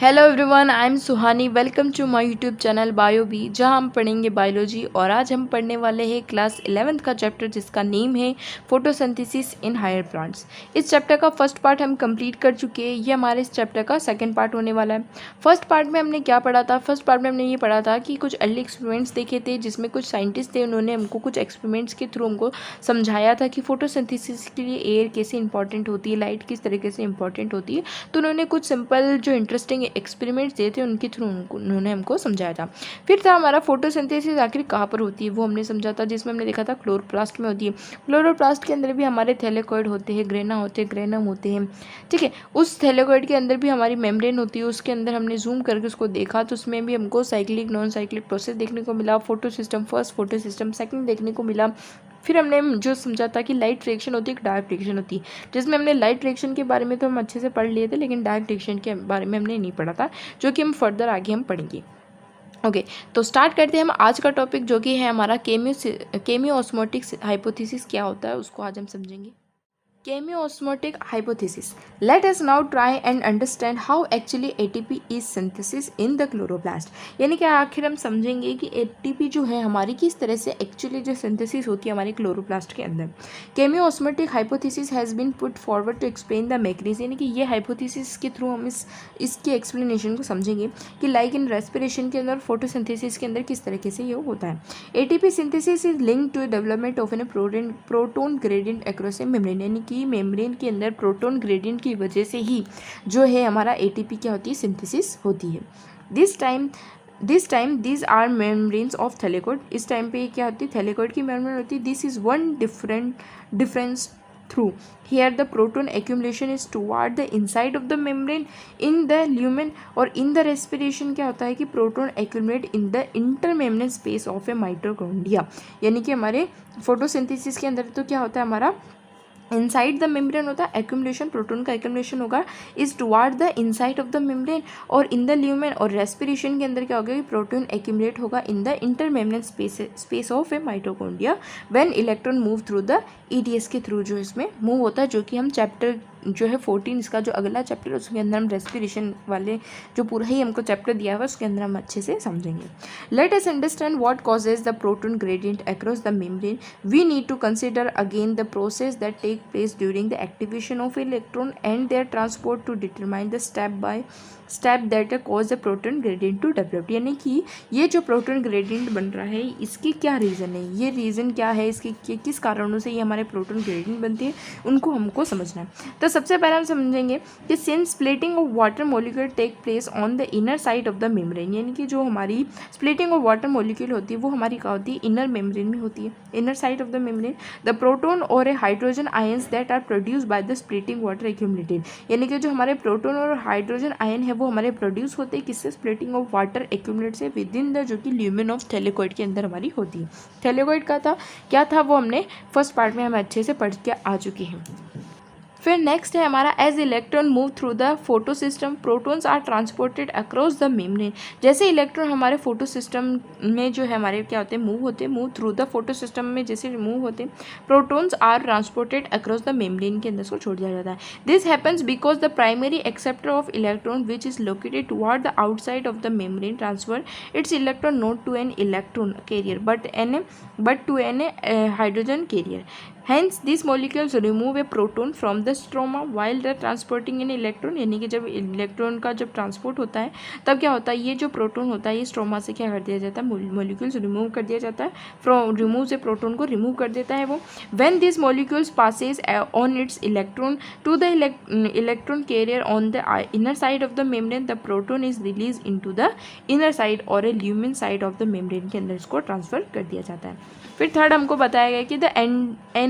Hello everyone, I am Suhani. Welcome to my YouTube channel bio B, जहां हम पढ़ेंगे biology. और आज हम पढ़ने वाले हैं क्लास 11th का चैप्टर जिसका नेम है फोटोसिंथेसिस इन हायर प्लांट्स। इस चैप्टर का फर्स्ट पार्ट हम कंप्लीट कर चुके हैं। ये हमारे इस चैप्टर का सेकंड पार्ट होने वाला है। फर्स्ट पार्ट में हमने क्या पढ़ा था? फर्स्ट पार्ट में हमने ये पढ़ा था कि कुछ अर्ली एक्सपेरिमेंट्स देखे थे जिसमें कुछ साइंटिस्ट थे, उन्होंने हमको कुछ एक्सपेरिमेंट्स के थ्रू हमको समझाया था कि फोटोसिंथेसिस के लिए एयर कैसे इंपॉर्टेंट होती है, लाइट किस तरीके से इंपॉर्टेंट होती है। तो उन्होंने कुछ सिंपल जो इंटरेस्टिंग एक्सपेरिमेंट्स दिए थे उनके थ्रू उन्होंने हमको समझाया था। फिर था हमारा फोटोसिंथेसिस आखिर कहाँ पर होती है, वो हमने समझा था, जिसमें हमने देखा था क्लोरोप्लास्ट में होती है। क्लोरोप्लास्ट के अंदर भी हमारे थैलेकॉइड होते हैं, ग्रेना होते हैं, ग्रेनम होते हैं, ठीक है। उस थैलेकॉइड के अंदर भी हमारी मेम्ब्रेन होती है। उसके अंदर हमने जूम करके उसको देखा तो उसमें भी हमको साइक्लिक नॉन साइक्लिक प्रोसेस देखने को मिला। Photo system first, photo system second देखने को मिला। फिर हमने जो समझा था कि लाइट रिएक्शन होती है, एक डार्क रिएक्शन होती है, जिसमें हमने लाइट रिएक्शन के बारे में तो हम अच्छे से पढ़ लिए थे, लेकिन डार्क रिएक्शन के बारे में हमने नहीं पढ़ा था, जो कि हम फर्दर आगे हम पढ़ेंगे। ओके, तो स्टार्ट करते हैं हम आज का टॉपिक, जो कि है हमारा केमियोस्मोटिक हाइपोथेसिस। क्या होता है उसको आज हम समझेंगे। Chemiosmotic hypothesis. Let us now try and understand how actually ATP is synthesis in the chloroplast. यानी कि आखिर हम समझेंगे कि ATP जो है हमारी किस तरह से एक्चुअली जो सिंथेसिस होती है हमारे क्लोरोप्लास्ट के अंदर। Chemiosmotic hypothesis has been put forward to explain the mechanism. यानी कि ये हाइपोथेसिस के थ्रू हम इसके एक्सप्लेनेशन को समझेंगे कि लाइक इन रेस्पिरेशन के अंदर, फोटोसिंथेसिस के अंदर किस तरीके से ये होता है। ATP synthesis is linked to development of a proton gradient across a membrane. यानी कि मेम्ब्रेन के अंदर प्रोटॉन ग्रेडियंट की वजह से ही जो है हमारा एटीपी क्या होती है, सिंथेसिस होती है। This time these are membranes of thylakoid. इस टाइम पे क्या होती है, थैलेकॉइड की मेम्ब्रेन होती है। This is one difference through here the proton accumulation is toward the inside of the membrane in the lumen, और in the respiration क्या होता है कि proton accumulate in the intermembrane space of a mitochondria। यानी कि हमारे photosynthesis के अंदर तो क्या होता है, हमारा इनसाइड द मेम्ब्रेन होता है एक्यूमुलेशन, प्रोटोन का एक्यूमुलेशन होगा is toward the inside of the membrane, और इन द ल्यूमेन और रेस्पिरेशन के अंदर क्या होगा कि प्रोटोन एक्यूमुलेट होगा in the intermembrane space of A mitochondria when electron move through the EDS के थ्रू जो इसमें मूव होता है, जो कि हम चैप्टर जो है 14 इसका जो अगला चैप्टर है उसके अंदर हम रेस्पिरेशन वाले जो पूरा ही हमको चैप्टर दिया हुआ है उसके अंदर हम अच्छे से समझेंगे। Let us understand what causes the proton gradient across the membrane. We need to consider again the process that take place during the activation of electron and their transport to determine the step by step that cause the proton gradient to develop. यानी कि ये जो proton gradient बन रहा है इसकी क्या reason है, ये रीज़न क्या है, इसकी किस कारणों से ये हमारे प्रोटॉन ग्रेडियंट बनती है, उनको हमको समझना है। तो सबसे पहले हम समझेंगे कि since splitting of water molecule take place on the inner side of the membrane. यानी कि जो हमारी स्प्लिटिंग ऑफ वाटर मॉलिक्यूल होती है वो हमारी क्या होती है, इनर मेम्ब्रेन में होती है, inner side of the membrane. The proton or a hydrogen ions that are produce by the splitting water accumulated. यानी कि जो हमारे प्रोटॉन और हाइड्रोजन आयन है वो हमारे प्रोड्यूस होते हैं किससे, स्प्लिटिंग ऑफ वाटर एक्यूमुलेट से विद इन द जो कि ल्यूमेन ऑफ थैलेकॉइड के अंदर हमारी होती है। थैलेकॉइड का था क्या था वो हमने फर्स्ट पार्ट में हम अच्छे से पढ़ के आ चुके हैं। फिर नेक्स्ट है हमारा as electron move through the photo system protons are transported across the membrane. जैसे इलेक्ट्रॉन हमारे फोटो सिस्टम में जो है हमारे क्या होते हैं, move through the photo system में जैसे मूव होते हैं, protons are transported across the membrane के अंदर उसको छोड़ दिया जाता है। This happens because the primary acceptor of electron which is located toward the outside of the membrane transfer it's electron not to an electron carrier but to an hydrogen carrier. Hence, these molecules remove a proton from the stroma while they are transporting an electron। यानी कि जब electron का जब transport होता है तब क्या होता है, ये जो प्रोटॉन होता है ये स्ट्रोमा से क्या कर दिया जाता है, मोलिक्यूल्स रिमूव कर दिया जाता है, रिमूव से प्रोटॉन को रिमूव कर देता है वो। When these molecules passes on its electron to the electron carrier on the inner side of the membrane, the proton is released into the inner side और a lumen side of the membrane के अंदर इसको transfer कर दिया जाता है। फिर third हमको बताया गया कि the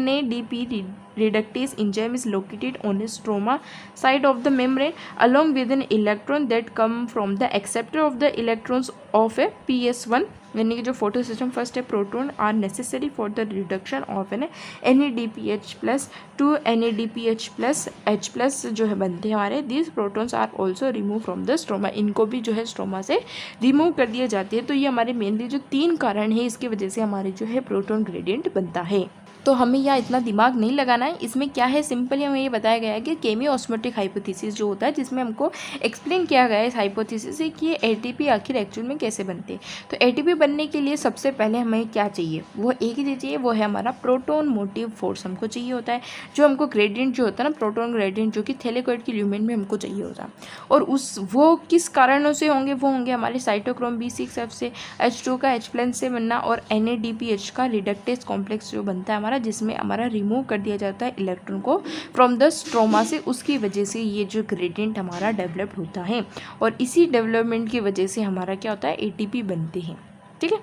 NADP reductase enzyme is located on a stroma side of the membrane along with an electron that come from the acceptor of the electrons of a PS1। यानी कि जो फोटो सिस्टम फर्स्ट है, proton are necessary for the reduction of an NADPH plus to NADPH plus H plus जो है बनते हैं हमारे। This protons are also remove from the stroma. इनको भी जो है स्ट्रोमा से रिमूव कर दिया जाती है। तो ये हमारे मेनली जो 3 कारण है इसकी वजह से हमारे जो है प्रोटॉन ग्रेडियंट बनता है। तो हमें यहाँ इतना दिमाग नहीं लगाना है। इसमें क्या है, सिंपली हमें ये बताया गया है कि केमी ऑस्मोटिक हाइपोथेसिस जो होता है, जिसमें हमको एक्सप्लेन किया गया है इस हाइपोथेसिस से कि ये एटीपी आखिर एक्चुअल में कैसे बनते हैं। तो एटीपी बनने के लिए सबसे पहले हमें क्या चाहिए, वो एक ही चीज़ चाहिए, वो है हमारा प्रोटॉन मोटिव फोर्स हमको चाहिए होता है, जो हमको ग्रेडियंट जो होता है ना, प्रोटॉन ग्रेडियंट, जो कि थैलेकॉइड की ल्यूमेन में हमको चाहिए होता है। और वो किस कारणों से होंगे, वो होंगे हमारे साइटोक्रोम B6F से, H2 का H+ से बनना, और NADPH का रिडक्टेज कॉम्प्लेक्स जो बनता है हमारा, जिसमें हमारा रिमूव कर दिया जाता है इलेक्ट्रॉन को फ्रॉम द स्ट्रोमा से, उसकी वजह से ये जो ग्रेडियंट हमारा डेवलप्ड होता है। और इसी डेवलपमेंट की वजह से हमारा क्या होता है, ATP बनते हैं। ठीक है,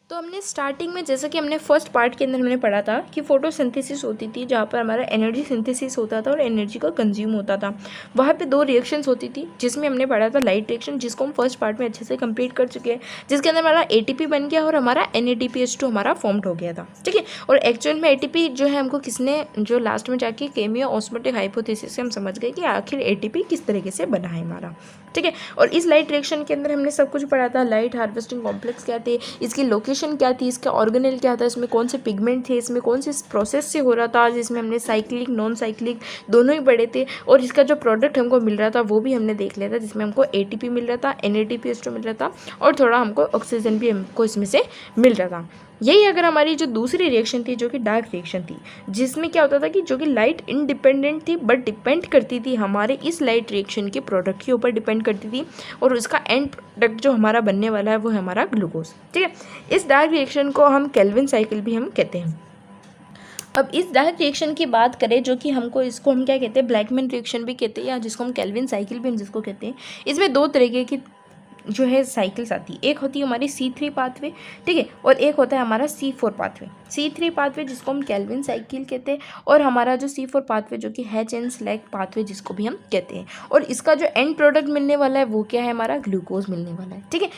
तो हमने स्टार्टिंग में, जैसा कि हमने फर्स्ट पार्ट के अंदर हमने पढ़ा था कि फोटोसिंथेसिस होती थी, जहाँ पर हमारा एनर्जी सिंथेसिस होता था और एनर्जी का कंज्यूम होता था। वहाँ पे 2 रिएक्शंस होती थी, जिसमें हमने पढ़ा था लाइट रिएक्शन, जिसको हम फर्स्ट पार्ट में अच्छे से कंप्लीट कर चुके हैं, जिसके अंदर हमारा ATP बन गया और हमारा NADPH2 हमारा फॉर्म्ड हो गया था। ठीक है, और एक्चुअल में ATP जो है हमको किसने, जो लास्ट में जाके केमियो ऑस्मोटिक हाइपोथेसिस से हम समझ गए कि आखिर ATP किस तरीके से बना है हमारा। ठीक है, और इस लाइट रिएक्शन के अंदर हमने सब कुछ पढ़ा था, लाइट हार्वेस्टिंग कॉम्प्लेक्स क्या थे, इसकी लोकेशन क्या थी, इसका ऑर्गेनेल क्या था, इसमें कौन से पिगमेंट थे, इसमें कौन से प्रोसेस से हो रहा था, जिसमें हमने साइक्लिक नॉन साइक्लिक दोनों ही पढ़े थे। और इसका जो प्रोडक्ट हमको मिल रहा था वो भी हमने देख लिया था, जिसमें हमको ATP मिल रहा था, NADPH2 मिल रहा था, और थोड़ा हमको ऑक्सीजन भी हमको इसमें से मिल रहा था। यही अगर हमारी जो दूसरी रिएक्शन थी, जो कि डार्क रिएक्शन थी, जिसमें क्या होता था कि जो कि लाइट इंडिपेंडेंट थी, बट डिपेंड करती थी हमारे इस लाइट रिएक्शन के प्रोडक्ट के ऊपर डिपेंड करती थी, और उसका एंड प्रोडक्ट जो हमारा बनने वाला है वो है हमारा ग्लूकोज। ठीक है, इस डार्क रिएक्शन को हम केल्विन साइकिल भी हम कहते हैं। अब इस डार्क रिएक्शन की बात करें, जो कि इसको हम क्या कहते हैं, ब्लैकमैन रिएक्शन भी कहते हैं, या जिसको हम केल्विन साइकिल भी हम जिसको कहते हैं। इसमें 2 तरीके की जो है साइकिल्स आती है, एक होती है हमारी C3 पाथवे, ठीक है, और एक होता है हमारा C4 पाथवे। C3 पाथवे जिसको हम केल्विन साइकिल कहते हैं, और हमारा जो C4 पाथवे जो कि हैच एंड स्लैग पाथवे जिसको भी हम कहते हैं। और इसका जो एंड प्रोडक्ट मिलने वाला है वो क्या है, हमारा ग्लूकोज मिलने वाला है। ठीक है,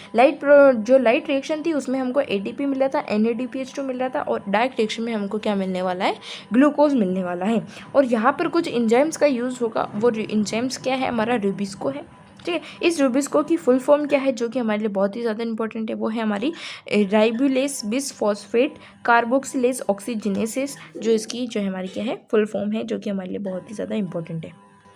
जो लाइट रिएक्शन थी उसमें हमको ATP मिल रहा था, NADPH2 मिल रहा था, और डार्क रिएक्शन में हमको क्या मिलने वाला है, ग्लूकोज मिलने वाला है। और यहाँ पर कुछ इंजाइम्स का यूज़ होगा, वो इंजाइम्स क्या है, हमारा रुबिस्को है। ठीक है, इस रुबिस्को की फुल फॉर्म क्या है, जो कि हमारे लिए बहुत ही ज़्यादा इंपॉर्टेंट है, वो है हमारी राइबुलेस बिसफॉस्फेट कार्बोक्सिलेज ऑक्सीजनेसिस, जो इसकी जो है हमारी क्या है, फुल फॉर्म है, जो कि हमारे लिए बहुत ही ज़्यादा इंपॉर्टेंट है।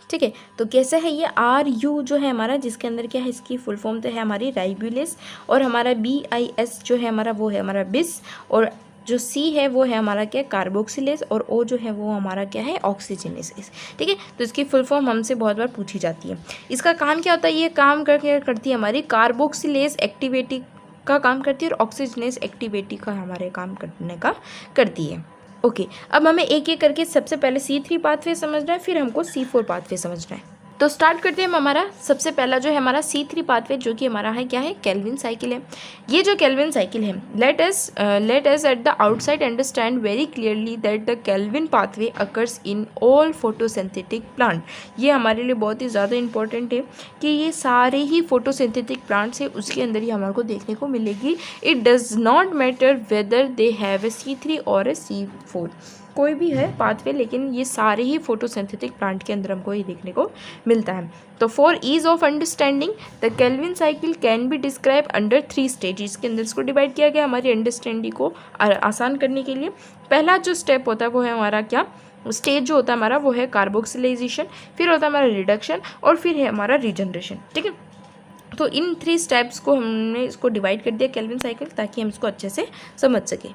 ठीक है, तो कैसा है ये RU जो है हमारा, जिसके अंदर क्या है, इसकी फुल फॉर्म तो है हमारी राइबुलेस, और हमारा BIS जो है हमारा, वो है हमारा बिस, और जो C है वो है हमारा क्या, कार्बोक्सिलेज, और O जो है वो हमारा क्या है, ऑक्सीजनेसिस। ठीक है, तो इसकी फुल फॉर्म हमसे बहुत बार पूछी जाती है। इसका काम क्या होता है, ये काम करती है हमारी कार्बोक्सिलेज एक्टिविटी का काम करती है, और ऑक्सीजनेस एक्टिविटी का हमारे काम करने का करती है। ओके, अब हमें एक एक करके सबसे पहले C3 पाथवे समझना है, फिर हमको C4 पाथवे समझना है। तो स्टार्ट करते हैं हम। हमारा सबसे पहला जो है हमारा C3 पाथवे, जो कि हमारा है क्या है, केल्विन साइकिल है। ये जो केल्विन साइकिल है, let us at the outside understand very clearly that the Calvin pathway occurs in all photosynthetic plant. ये हमारे लिए बहुत ही ज़्यादा इंपॉर्टेंट है कि ये सारे ही फोटोसिंथेटिक प्लांट्स है, उसके अंदर ही हमारे को देखने को मिलेगी। It does not matter whether they have a C3 और ए C4, कोई भी है पाथवे, लेकिन ये सारे ही फोटोसिंथेटिक प्लांट के अंदर हमको ये देखने को मिलता है। तो for ease of understanding the Calvin cycle can be describe under 3 stages के अंदर इसको डिवाइड किया गया हमारी अंडरस्टैंडिंग को आसान करने के लिए। पहला जो स्टेप होता है वो है हमारा क्या, स्टेज जो होता है हमारा वो है कार्बोक्सिलाइजेशन, फिर होता है हमारा रिडक्शन, और फिर है हमारा रीजनरेशन। ठीक है, तो इन 3 स्टेप्स को हमने इसको डिवाइड कर दिया केल्विन साइकिल, ताकि हम इसको अच्छे से समझ सकें।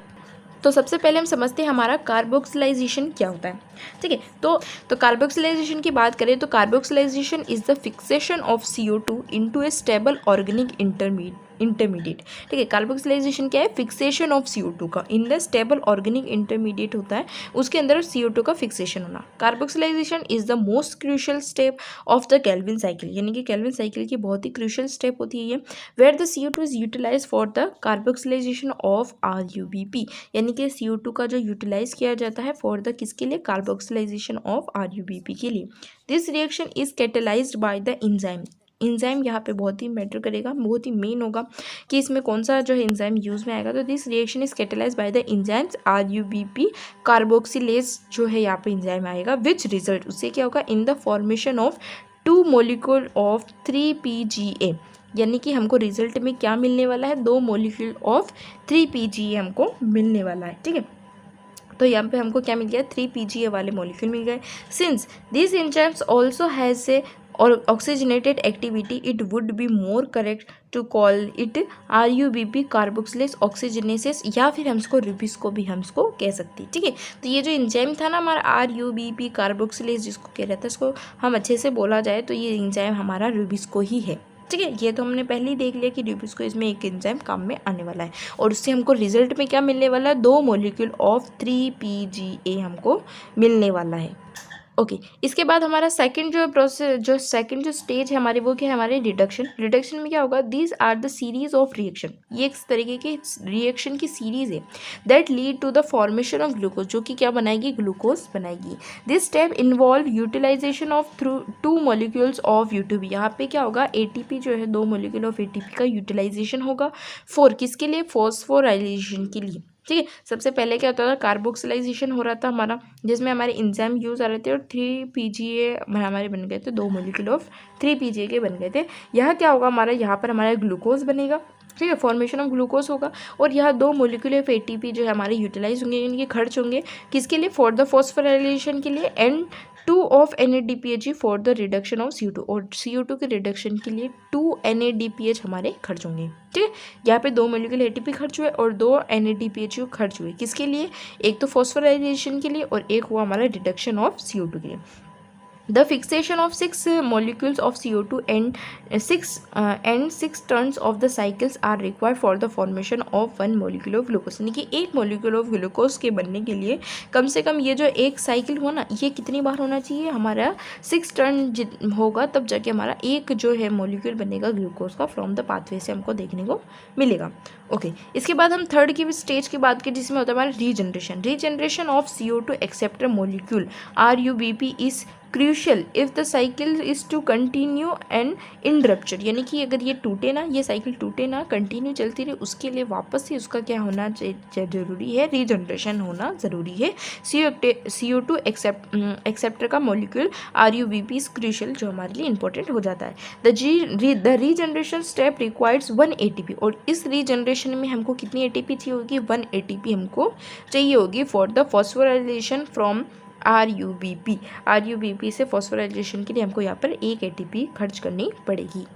तो सबसे पहले हम समझते हैं हमारा कार्बोक्सिलाइजेशन क्या होता है। ठीक है, तो कार्बोक्सिलाइजेशन की बात करें तो carboxylation is the fixation of CO2 into a stable organic intermediate. ठीक है, कार्बोक्सिलाइजेशन क्या है, फिक्सेशन ऑफ CO2 का in the stable organic intermediate होता है, उसके अंदर CO2 का फिक्सेशन होना। Carboxylation is the most crucial step of the Calvin cycle, यानी कि केल्विन साइकिल की बहुत ही क्रूशियल स्टेप होती है ये, where the CO2 is utilize for the carboxylation of RUBP, यानी कि CO2 का जो यूटिलाइज किया जाता है फॉर द किसके लिए, कार्बोक्सिलाइजेशन ऑफ RUBP के लिए। This reaction is catalysed by the enzyme यहाँ पे बहुत ही मैटर करेगा, बहुत ही मेन होगा कि इसमें कौन सा जो है इंजाइम यूज में आएगा। तो this reaction is catalysed by the enzymes RUBP carboxylase जो है यहाँ पे इंजाइम आएगा, विच रिजल्ट उससे क्या होगा, in the formation of 2 molecule of 3PGA, यानी कि हमको रिजल्ट में क्या मिलने वाला है, 2 मॉलिक्यूल ऑफ 3PGA हमको मिलने वाला है। ठीक है, तो यहाँ पे हमको क्या मिल गया, 3PGA वाले मॉलिक्यूल मिल गए। Since this enzymes also has a or oxygenated activity, it would be more correct to call it RUBP carboxylase oxygenase, या फिर हम इसको रुबिस्को भी हम इसको कह सकते हैं। ठीक है, तो ये जो एंजाइम था ना हमारा RUBP कार्बोक्सिलेज जिसको कह रहा था, इसको हम अच्छे से बोला जाए तो ये एंजाइम हमारा रुबिस्को ही है। ठीक है, ये तो हमने पहले ही देख लिया कि रुबिस्को इसमें एक एंजाइम काम में आने वाला है, और उससे हमको रिजल्ट में क्या मिलने वाला है, 2 मॉलिक्यूल ऑफ 3PGA हमको मिलने वाला है। ओके, इसके बाद हमारा सेकंड जो प्रोसेस सेकंड जो स्टेज है हमारे, वो क्या है, हमारे रिडक्शन में क्या होगा, these are the series of reaction, ये एक तरीके की रिएक्शन की सीरीज है that lead to the formation of glucose, जो कि क्या बनाएगी, ग्लूकोज बनाएगी। This step involve utilization of through 2 molecules of UTP, यहाँ पे क्या होगा, ATP जो है 2 मॉलिक्यूल ऑफ ATP का यूटिलाइजेशन होगा फॉर किसके लिए, फॉस्फोराइलेशन के लिए। ठीक है, सबसे पहले क्या होता था, कार्बोक्सिलाइजेशन हो रहा था हमारा, जिसमें हमारे एंजाइम यूज़ आ रहे थे, और 3PGA हमारे बन गए थे, 2 मॉलिक्यूल ऑफ 3PGA के बन गए थे। यह क्या होगा हमारा, यहाँ पर हमारा ग्लूकोज बनेगा। ठीक है, फॉर्मेशन ऑफ ग्लूकोज होगा, और यहाँ 2 मॉलिक्यूल ऑफ ATP जो है हमारे यूटिलाइज होंगे, इनके खर्च होंगे किसके लिए, फॉर द फॉस्फोराइलेशन के लिए, and 2 of NADPH for the reduction of CO2, और CO2 के रिडक्शन के लिए 2 NADPH हमारे खर्च होंगे। ठीक है, यहाँ पे 2 मॉलिक्यूल ATP खर्च हुए और 2 NADPH खर्च हुए किसके लिए, एक तो फॉस्फोराइलेशन के लिए और एक हुआ हमारा रिडक्शन ऑफ CO2 के लिए। The fixation of 6 molecules of CO2 and 6 turns of the cycles are required for the formation of 1 molecule of glucose, यानी कि 1 molecule of glucose के बनने के लिए कम से कम ये जो एक साइकिल हो ना, ये कितनी बार होना चाहिए, हमारा 6 टर्न होगा, तब जाके हमारा एक जो है मॉलिक्यूल बनेगा ग्लूकोज का फ्रॉम द पाथवे से हमको देखने को मिलेगा। ओके, इसके बाद हम थर्ड की स्टेज की बात करें, जिसमें होता है हमारा regeneration of CO2 acceptor molecule RUBP is crucial if the cycle is to continue and in rupture, यानी कि अगर ये टूटे ना, ये साइकिल टूटे ना, कंटिन्यू चलती रहे, उसके लिए वापस से उसका क्या होना जरूरी है, रीजनरेशन होना ज़रूरी है। CO2 एक्सेप्टर का मॉलिक्यूल RUBP इज क्रूशल, जो हमारे लिए इंपॉर्टेंट हो जाता है। The regeneration step requires 1 ATP, और इस रीजनरेशन में हमको कितनी ATP चाहिए होगी, 1 ATP हमको चाहिए होगी for the phosphorylation from RUBP से फॉस्फोराइलेशन के लिए हमको यहाँ पर 1 ATP खर्च करनी पड़ेगी।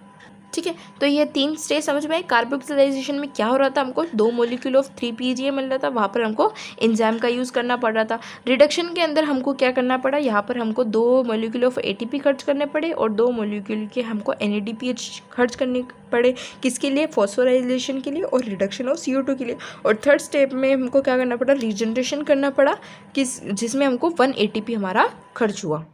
ठीक है, तो ये 3 स्टेज समझ में आए। कार्बोक्सिलाइजेशन में क्या हो रहा था, हमको 2 मॉलिक्यूल ऑफ 3PGA मिल रहा था, वहाँ पर हमको एंजाइम का यूज़ करना पड़ रहा था। रिडक्शन के अंदर हमको क्या करना पड़ा, यहाँ पर हमको 2 मॉलिक्यूल ऑफ ATP खर्च करने पड़े और 2 मॉलिक्यूल के हमको NADPH खर्च करने पड़े, किसके लिए, फॉस्फोराइलेशन के लिए और रिडक्शन ऑफ CO2 के लिए। और थर्ड स्टेप में हमको क्या करना पड़ा, रीजनरेशन करना पड़ा, जिसमें हमको 1 ATP हमारा खर्च हुआ।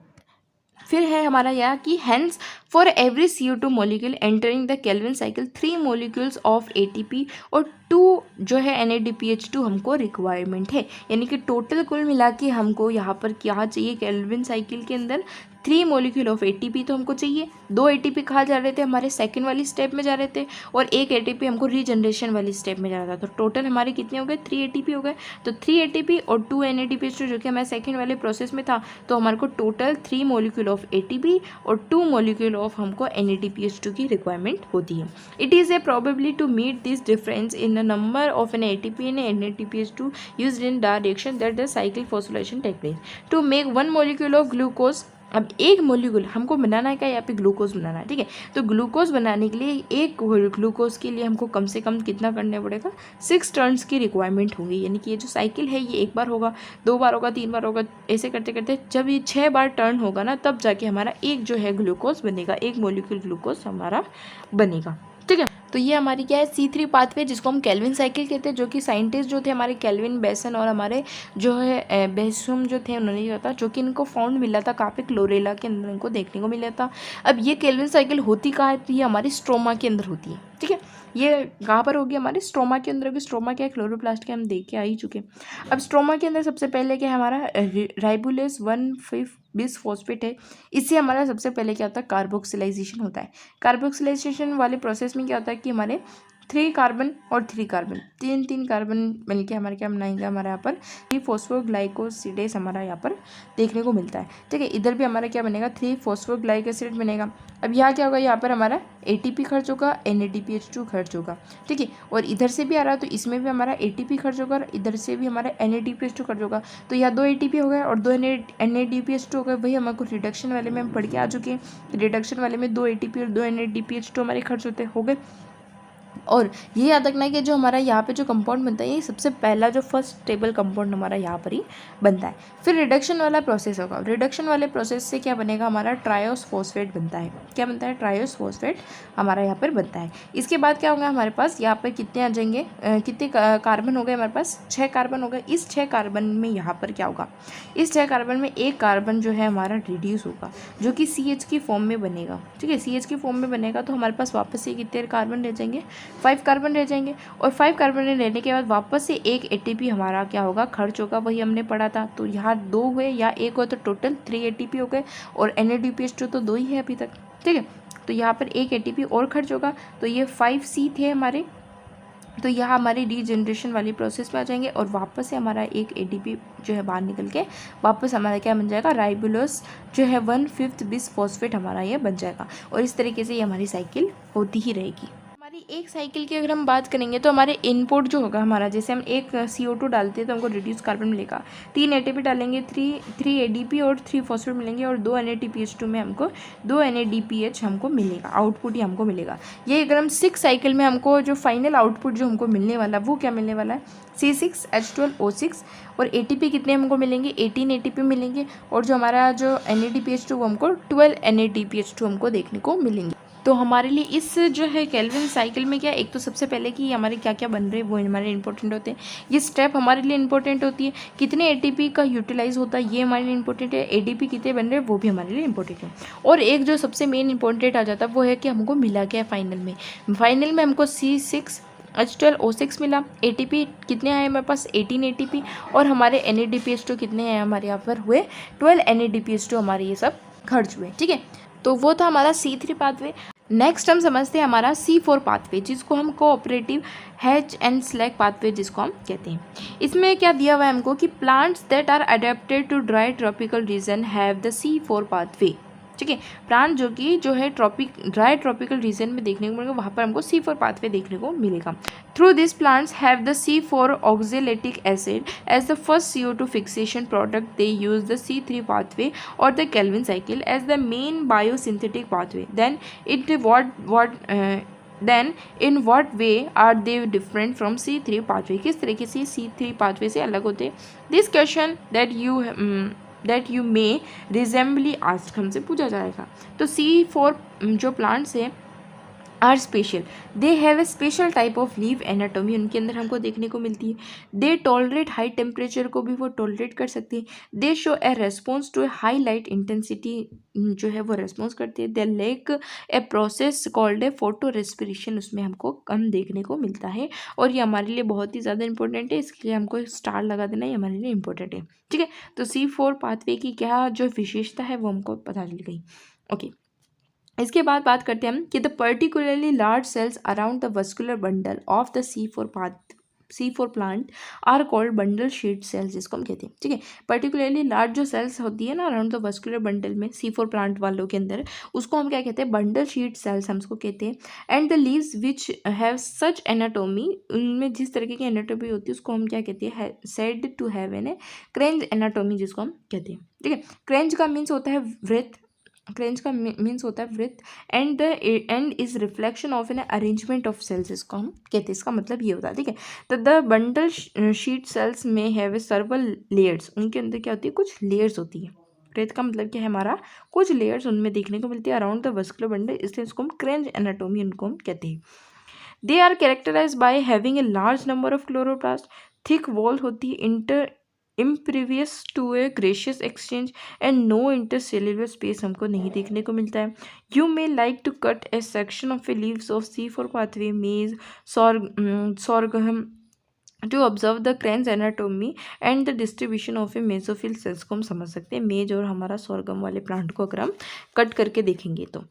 फिर है हमारा यह कि hence for every CO2 molecule entering the Calvin cycle 3 molecules of ATP और 2 जो है NADPH2 हमको रिक्वायरमेंट है, यानी कि टोटल कुल मिला के हमको यहाँ पर क्या चाहिए, केल्विन साइकिल के अंदर 3 मॉलिक्यूल ऑफ ATP तो हमको चाहिए, 2 ATP कहाँ जा रहे थे, हमारे सेकंड वाली स्टेप में जा रहे थे, और 1 ATP हमको रीजनरेशन वाली स्टेप में जा रहा था। तो टोटल हमारे कितने हो गए, 3 ATP हो गए। तो 3 ATP और 2 NADPH2 जो कि हमारे सेकंड वाले प्रोसेस में था, तो हमारे को टोटल 3 मॉलिक्यूल ऑफ ATP और 2 मॉलिक्यूल ऑफ हमको NADPH2 की रिक्वायरमेंट होती है। It is a probably to meet this difference in the number of an ATP and NADPH2 used in the reaction that the cycle phosphorylation take place to make 1 molecule of glucose. अब एक molecule हमको बनाना है क्या, यहाँ पे glucose बनाना है। ठीक है, तो ग्लूकोज बनाने के लिए एक ग्लूकोज के लिए हमको कम से कम कितना करना पड़ेगा, 6 टर्न्स की रिक्वायरमेंट होगी, यानी कि ये जो साइकिल है ये 1 बार होगा, 2 बार होगा, 3 बार होगा, ऐसे करते करते जब ये 6 बार टर्न होगा ना, तब जाके हमारा एक जो है ग्लूकोज बनेगा, एक मॉलिक्यूल ग्लूकोज हमारा बनेगा। ठीक है, तो ये हमारी क्या है, C3 पाथवे, जिसको हम केल्विन साइकिल कहते हैं, जो कि साइंटिस्ट जो थे हमारे केल्विन बेसन और हमारे जो है बेसुम जो थे, उन्होंने ये था, जो कि इनको फाउंड मिला था कहाँ पे, क्लोरेला के अंदर इनको देखने को मिला था। अब ये केल्विन साइकिल होती कहाँ है, तो ये हमारी स्ट्रोमा के अंदर होती है। ठीक है, ये कहाँ पर होगी, हमारे स्ट्रोमा के अंदर होगी। स्ट्रोमा क्या है, क्लोरोप्लास्ट के हम देख के आ ही चुके। अब स्ट्रोमा के अंदर सबसे पहले क्या है, हमारा राइबोलेस 1,5 फॉस्फेट है, इससे हमारा सबसे पहले क्या होता है, कार्बोक्सिलाइजेशन होता है। कार्बोक्सिलाइजेशन वाले प्रोसेस में क्या होता है कि हमारे 3 कार्बन और 3 कार्बन, तीन कार्बन मिलके हमारे क्या बनाएंगे, हमारे यहाँ पर 3 फॉस्फोग्लाइकोसिडेज हमारा यहाँ पर देखने को मिलता है। ठीक है, इधर भी हमारा क्या बनेगा, 3 फॉस्फोग्लाइकोसिड बनेगा। अब यहाँ क्या होगा, यहाँ पर हमारा ATP खर्च होगा, NADPH2 खर्च होगा। ठीक है, और इधर से भी आ रहा है तो इसमें भी हमारा ATP खर्च होगा और इधर से भी हमारा NADPH2 खर्च होगा। तो यहाँ 2 ATP हो गए और 2 NADPH2 हो गए। वही हमारे रिडक्शन वाले में हम पढ़ के आ चुके हैं, रिडक्शन वाले में 2 ATP और 2 NADPH2 हमारे खर्च होते हो गए। और ये याद रखना है कि जो हमारा यहाँ पे जो कंपाउंड बनता है, ये सबसे पहला जो फर्स्ट स्टेबल कंपाउंड हमारा यहाँ पर ही बनता है। फिर रिडक्शन वाला प्रोसेस होगा, रिडक्शन वाले प्रोसेस से क्या बनेगा, हमारा ट्रायोस फॉस्फेट बनता है। क्या बनता है, ट्रायोस फॉस्फेट हमारा यहाँ पर बनता है। इसके बाद क्या होगा, हमारे पास यहाँ पर कितने आ जाएंगे, कितने कार्बन हो गए हमारे पास, 6 कार्बन हो गए। इस 6 कार्बन में यहाँ पर क्या होगा, इस 6 कार्बन में एक कार्बन जो है हमारा रिड्यूस होगा, जो कि CH की फॉर्म में बनेगा। ठीक है, CH की फॉर्म में बनेगा तो हमारे पास वापस से कितने कार्बन रह जाएंगे, 5 कार्बन रह जाएंगे। और 5 कार्बन रहने के बाद वापस से एक ATP हमारा क्या होगा, खर्च होगा, वही हमने पढ़ा था। तो यहाँ 2 हुए या 1 हुए तो टोटल 3 ATP हो गए और NADPH2 तो 2 ही है अभी तक। ठीक है, तो यहाँ पर एक ATP और खर्च होगा, तो ये 5C थे हमारे। तो यहाँ हमारी रीजनरेशन वाली प्रोसेस में आ जाएंगे और वापस से हमारा एक ATP जो है बाहर निकल के वापस हमारा क्या बन जाएगा, राइबोलोस जो है 1/5 बिस फॉस्फेट हमारा ये बन जाएगा। और इस तरीके से ये हमारी साइकिल होती ही रहेगी। हमारी एक साइकिल की अगर हम बात करेंगे तो हमारे इनपुट जो होगा हमारा, जैसे हम एक CO2 डालते हैं तो हमको रिड्यूस कार्बन मिलेगा, 3 ATP डालेंगे, 3 ADP और 3 फॉस्फेट मिलेंगे और 2 NADPH2 में हमको 2 NADPH हमको मिलेगा, आउटपुट ही हमको मिलेगा। ये अगर हम 6 साइकिल में हमको जो फाइनल आउटपुट जो हमको मिलने वाला वो क्या मिलने वाला है, C6H12O6। और ATP कितने हमको मिलेंगे, 18 ATP मिलेंगे और जो हमारा जो NADPH2 वो हमको 12 NADPH2 हमको देखने को मिलेंगे। तो हमारे लिए इस जो है केल्विन साइकिल में क्या, एक तो सबसे पहले कि हमारे क्या क्या बन रहे हैं वो हमारे इंपॉर्टेंट होते हैं। ये स्टेप हमारे लिए इंपॉर्टेंट होती है, कितने ATP का यूटिलाइज होता है ये हमारे लिए इंपॉर्टेंट है, ADP कितने बन रहे हैं वो भी हमारे लिए इंपॉर्टेंट है। और एक जो सबसे मेन इंपॉर्टेंट आ जाता है वो है कि हमको मिला क्या है फाइनल में हमको C6H12O6 मिला। ATP कितने आए हमारे पास, 18 ATP और हमारे NADPH2 कितने आए हमारे यहाँ पर हुए, 12 NADPH2 हमारे ये सब खर्च हुए। ठीक है, तो वो था हमारा C3 पाथवे। नेक्स्ट हम समझते हैं हमारा C4 पाथवे, जिसको हम cooperative hatch and slag pathway जिसको हम कहते हैं। इसमें क्या दिया हुआ है हमको कि plants that are adapted to dry tropical region have the C4 pathway. ठीक है, प्लांट जो है ड्राई ट्रॉपिकल रीजन में देखने को मिलेगा, वहाँ पर हमको C4 पाथवे देखने को मिलेगा। Through this plants have the C4 oxaloacetic acid as the first CO2 fixation product. They use the C3 pathway or the Calvin cycle as the main biosynthetic pathway. Then in what way are they different from C3 pathway, किस तरीके से C3 pathway से अलग होते हैं। This question that you may reasonably ask, हमसे पूछा जाएगा। तो C4 जो प्लांट्स हैं are special, they have a special type of leave anatomy, उनके अंदर हमको देखने को मिलती है। दे टॉलरेट हाई टेम्परेचर को भी वो टॉलरेट कर सकती है। They show a response to a high light intensity, जो है वो रेस्पॉन्स करती है। They lake a process called a photo respiration, उसमें हमको कम देखने को मिलता है और ये हमारे लिए बहुत ही ज़्यादा इंपॉर्टेंट है, इसके लिए हमको स्टार लगा देना, ये हमारे लिए इंपॉर्टेंट है। ठीक है, तो C4 पाथवे की क्या जो विशेषता है वो हमको पता चल गई। ओके, इसके बाद बात करते हैं हम कि the particularly large cells around the vascular bundle of the C4 plant are called bundle sheath cells, जिसको हम कहते हैं। ठीक है, पर्टिकुलरली लार्ज जो सेल्स होती है ना अराउंड द वस्कुलर बंडल में C4 प्लांट वालों के अंदर, उसको हम क्या कहते हैं, बंडल शीट सेल्स हम उसको कहते हैं। And the leaves which have such anatomy, उनमें जिस तरीके की एनाटोमी होती है उसको हम क्या कहते हैं, said to have an kranz anatomy, जिसको हम कहते हैं। ठीक है, क्रेंज का मीन्स होता है वृत्त, क्रेंज का मीन्स होता है वृत्त, and the end is reflection of an arrangement of cells, इसको हम कहते हैं। इसका मतलब ये होता है। ठीक है, तो द बंडल शीट सेल्स में हैव ए सर्वल लेयर्स, उनके अंदर क्या होती है, कुछ लेयर्स होती है। वृत्त का मतलब क्या है, हमारा कुछ लेयर्स उनमें देखने को मिलती है अराउंड द वस्कुलर बंडल, इसलिए इसको हम क्रेंज एनाटोमी उनको हम कहते हैं। They are characterize by having a large number of chloroplast, thick wall होती है, impervious to a gaseous exchange and no intercellular space हमको नहीं देखने को मिलता है। You may like to cut a section of a leaves of C4 pathway, maize, sorghum, to observe the Kranz anatomy and the distribution of a mesophyll cells को हम समझ सकते हैं। मेज और हमारा सोरगम वाले प्लांट को अगर हम कट करके देखेंगे तो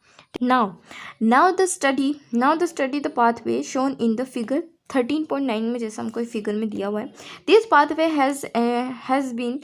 now the study the pathway shown in the figure 13.9 में, जैसा हमको फिगर में दिया हुआ है। This pathway has been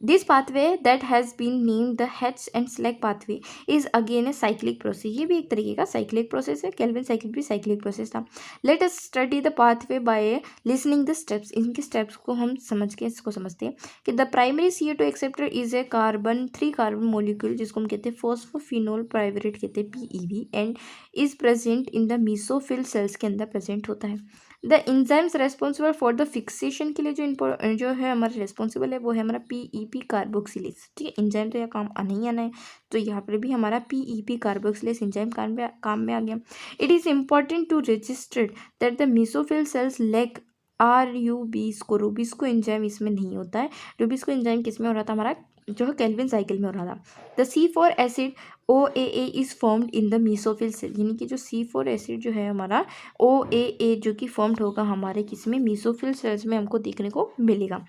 This pathway that has been named the Hatch and Slack pathway is again a cyclic process। ये भी एक तरीके का cyclic process है। केल्विन साइकिल भी cyclic process था। Let us study the pathway by listening the steps। इनके steps को हम समझ के इसको समझते हैं कि the primary CO2 acceptor is a carbon 3 carbon molecule जिसको हम कहते हैं phosphophenol pyruvate कहते हैं PEP and is present in the mesophyll cells के अंदर present होता है। The enzymes responsible for the fixation के लिए जो है हमारा रेस्पॉन्सिबल है वो है हमारा PEP कार्बोक्सिलेज। ठीक है, इंजाइम तो यहाँ काम आना ही आना है, तो यहाँ पर भी हमारा PEP कार्बोक्सिलेज इंजाइम काम में आ गया। It is important to register that the mesophyll cells lack rubisco enzyme इसमें नहीं होता है। रूबिस्को एंजाइम किस में हो रहा था, हमारा जो है केल्विन साइकिल में हो रहा था। The C4 acid OAA is formed in the mesophyll cell, यानी कि जो C4 एसिड जो है हमारा OAA जो कि फॉर्म्ड होगा हमारे किस में, मेसोफिल सेल्स में हमको देखने को मिलेगा।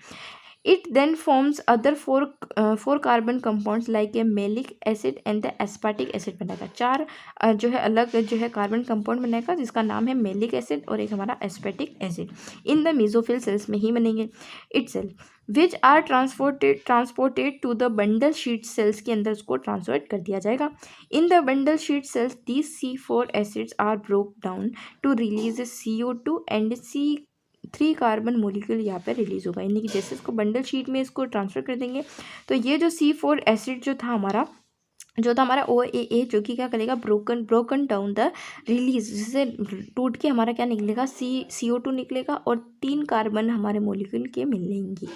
It then forms other four carbon compounds like a malic acid and the aspartic acid बनाएगा। 4 जो है अलग जो है कार्बन कंपाउंड बनाएगा जिसका नाम है मेलिक एसिड और एक हमारा aspartic acid. In the mesophyll cells में ही बनेंगे itself which are transported to the bundle sheath cells के अंदर उसको ट्रांसफर कर दिया जाएगा। In the bundle sheath cells these C4 acids are broke down to release CO2 and C3 carbon molecule यहाँ पे रिलीज होगा। यानी कि जैसे इसको बंडल शीट में इसको ट्रांसफर कर देंगे तो ये जो C4 एसिड जो था हमारा OAA जो कि क्या करेगा, ब्रोकन डाउन द रिलीज, जिससे टूट के हमारा क्या निकलेगा, CO2 निकलेगा और 3 कार्बन हमारे मोलिक्यूल के मिलेंगे।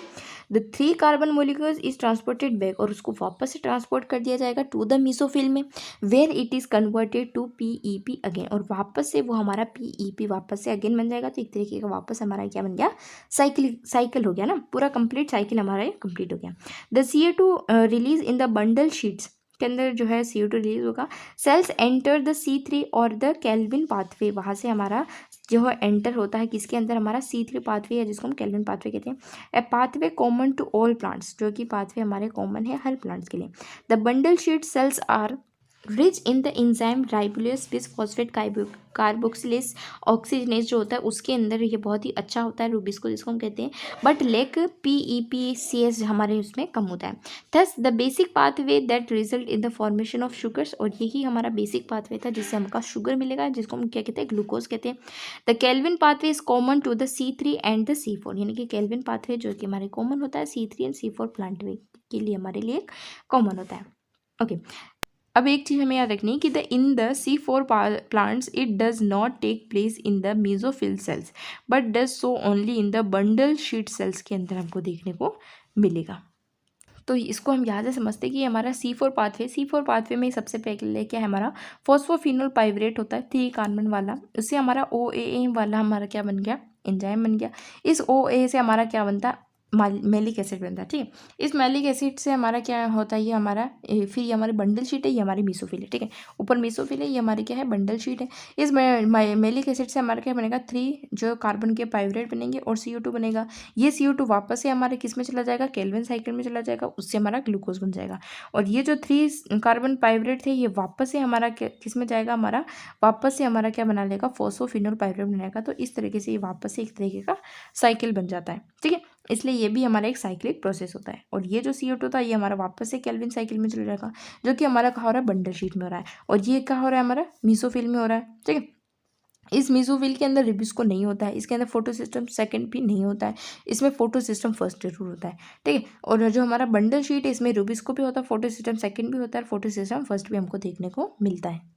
The 3 carbon molecules is transported back, और उसको वापस से ट्रांसपोर्ट कर दिया जाएगा टू द मेसोफिल में, where it is converted to PEP again, और वापस से वो हमारा PEP वापस से अगेन बन जाएगा। तो एक तरीके का वापस हमारा क्या बन गया, साइकिल हो गया ना, पूरा कंप्लीट साइकिल हमारा कंप्लीट हो गया। The CO2 release in the bundle sheets के अंदर जो है CO2 रिलीज होगा। सेल्स एंटर द C3 और द केल्विन पाथवे, वहाँ से हमारा जो है एंटर होता है किसके अंदर, हमारा C3 पाथवे है जिसको हम केल्विन पाथवे कहते हैं। A pathway common to all plants, जो कि पाथवे हमारे कॉमन है हर प्लांट्स के लिए। The bundle sheath cells are rich in the enzyme ribulose bis phosphate carboxylase oxygenase जो होता है उसके अंदर ये बहुत ही अच्छा होता है रूबिस्को जिसको हम कहते हैं, बट लेक PEPCS हमारे उसमें कम होता है। Thus the basic pathway that result in the formation of sugars, और यही हमारा बेसिक पाथवे था जिससे हमका शुगर मिलेगा, जिसको हम क्या कहते हैं, ग्लूकोज कहते हैं। The Calvin pathway is common to the C3 and the C4, यानी कि केल्विन पाथवे जो कि हमारे कॉमन होता है C3 एंड C4 प्लांट के लिए हमारे लिए कॉमन होता है। ओके अब एक चीज़ हमें याद रखनी है कि in the C4 plants it does not take place in the mesophyll cells but does so only in the bundle sheath cells के अंदर हमको देखने को मिलेगा। तो इसको हम यहाँ से समझते हैं कि हमारा C4 पाथवे में सबसे पहले क्या है, हमारा फॉस्फोफिनोल पाइवरेट होता है 3 कार्बन वाला, उससे हमारा OAA वाला हमारा क्या बन गया, एंजाइम बन गया। इस OAA से हमारा क्या बनता है, मेलिक एसिड बनता है। ठीक है, इस मेलिक एसिड से हमारा क्या होता है, ये हमारा फिर ये हमारी बंडल शीट है, ये हमारी मेसोफिल है। ठीक है, ऊपर मेसोफिल है, ये हमारी क्या है, बंडल शीट है। इस मेलिक एसिड से हमारा क्या बनेगा, 3 जो कार्बन के पाइवरेट बनेंगे और CO2 बनेगा। ये CO2 वापस से हमारे किस में चला जाएगा, केल्विन साइकिल में चला जाएगा, उससे हमारा ग्लूकोज बन जाएगा। और ये जो 3 कार्बन पाइवरेट थे ये वापस से हमारा किस में जाएगा, हमारा वापस से हमारा क्या बना लेगा, फॉस्फोफिनोल पाइवरेट बनाएगा। तो इस तरीके से ये वापस से एक तरीके का साइकिल बन जाता है। ठीक है, इसलिए ये भी हमारा एक साइक्लिक प्रोसेस होता है। और ये जो CO2 था ये हमारा वापस से केल्विन साइकिल में चल जाएगा, जो कि हमारा कहाँ हो रहा है, बंडल शीट में हो रहा है, और ये कहाँ हो रहा है, हमारा मेसोफिल में हो रहा है। ठीक है, इस मेसोफिल के अंदर रूबिस्को नहीं होता है, इसके अंदर फोटो सिस्टम सेकंड भी नहीं होता है, इसमें फोटो सिस्टम फर्स्ट जरूर होता है। ठीक है, और जो हमारा बंडल शीट है इसमें रूबिस्को भी होता है, फोटो सिस्टम सेकंड भी होता है, फोटो सिस्टम फर्स्ट भी हमको देखने को मिलता है।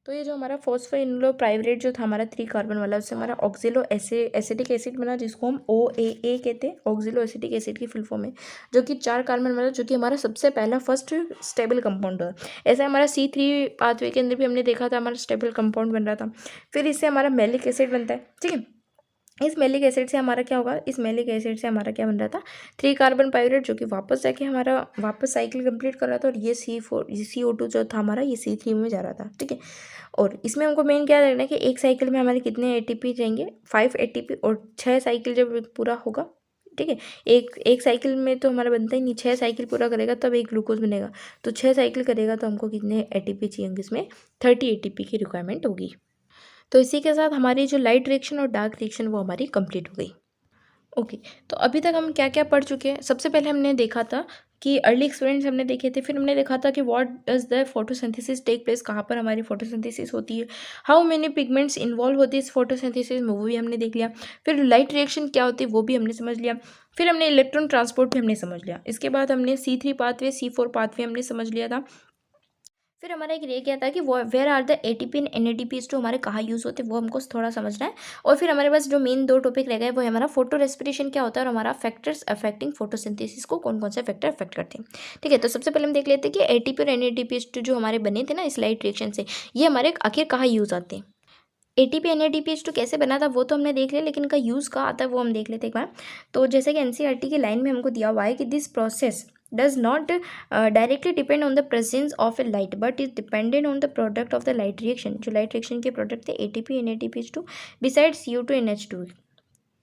तो ये जो हमारा फॉस्फोइनोलो पाइवरेट जो था हमारा 3 कार्बन वाला, उससे हमारा ऑक्सिलो एसिटिक एसिड बना, जिसको हम OAA कहते हैं, ऑक्सिलो एसिटिक एसिड की फुल फॉर्म है, जो कि 4 कार्बन वाला, जो कि हमारा सबसे पहला फर्स्ट स्टेबल कंपाउंड है। ऐसा हमारा C3 पाथवे के अंदर भी हमने देखा था, हमारा स्टेबल कंपाउंड बन रहा था। फिर इससे हमारा मेलिक एसिड बनता है। ठीक है, इस मैलिक एसिड से हमारा क्या होगा, इस मैलिक एसिड से हमारा क्या बन रहा था, 3 कार्बन पाइरूवेट, जो कि वापस जाके हमारा वापस साइकिल कंप्लीट कर रहा था, और ये CO2 जो था हमारा ये C3 में जा रहा था। ठीक है, और इसमें हमको मेन क्या देखना है कि एक साइकिल में हमारे कितने ATP रहेंगे, 5 ATP, और 6 साइकिल जब पूरा होगा, ठीक है, एक साइकिल में तो हमारा बनता ही नहीं, 6 साइकिल पूरा करेगा तब एक ग्लूकोज बनेगा, तो 6 साइकिल करेगा तो हमको कितने ATP चाहिए होंगे, इसमें 30 ATP की रिक्वायरमेंट होगी। तो इसी के साथ हमारी जो लाइट रिएक्शन और डार्क रिएक्शन वो हमारी कंप्लीट हो गई। ओके, तो अभी तक हम क्या क्या पढ़ चुके हैं। सबसे पहले हमने देखा था कि अर्ली एक्सपेरिमेंट्स हमने देखे थे, फिर हमने देखा था कि what does the photosynthesis take place, कहाँ पर हमारी फोटोसिंथेसिस होती है, हाउ मेनी पिगमेंट्स इन्वॉल्व होती है इस फोटोसिंथेसिस में, वो भी हमने देख लिया। फिर लाइट रिएक्शन क्या होती है वो भी हमने समझ लिया। फिर हमने इलेक्ट्रॉन ट्रांसपोर्ट भी हमने समझ लिया। इसके बाद हमने C3 पाथवे, C4 पाथवे हमने समझ लिया था। फिर हमारा एक रह गया था कि वो where are the ATP and NADPs जो हमारे कहाँ यूज़ होते हैं वो हमको थोड़ा समझना है। और फिर हमारे पास जो मेन 2 टॉपिक रह गए वो है हमारा फोटो रेस्पिरेशन क्या होता है और हमारा फैक्टर्स अफेक्टिंग फोटोसिंथेसिस को कौन कौन से फैक्टर अफेक्ट करते हैं। ठीक है, तो सबसे पहले हम देख लेते हैं कि ATP और NADPs जो हमारे बने थे ना इस लाइट रिएक्शन से, ये हमारे आखिर कहाँ यूज़ आते हैं। ATP NADPs कैसे बना था वो तो हमने देख लिया, लेकिन इनका यूज़ कहाँ आता है वो हम देख लेते एक बार। तो जैसे कि NCERT की लाइन में हमको दिया हुआ है कि this process does not directly depend on the presence of a light but is dependent on the product of the light reaction। जो लाइट रिएक्शन के प्रोडक्ट थे ATP NADPH2 besides CO2 NH2।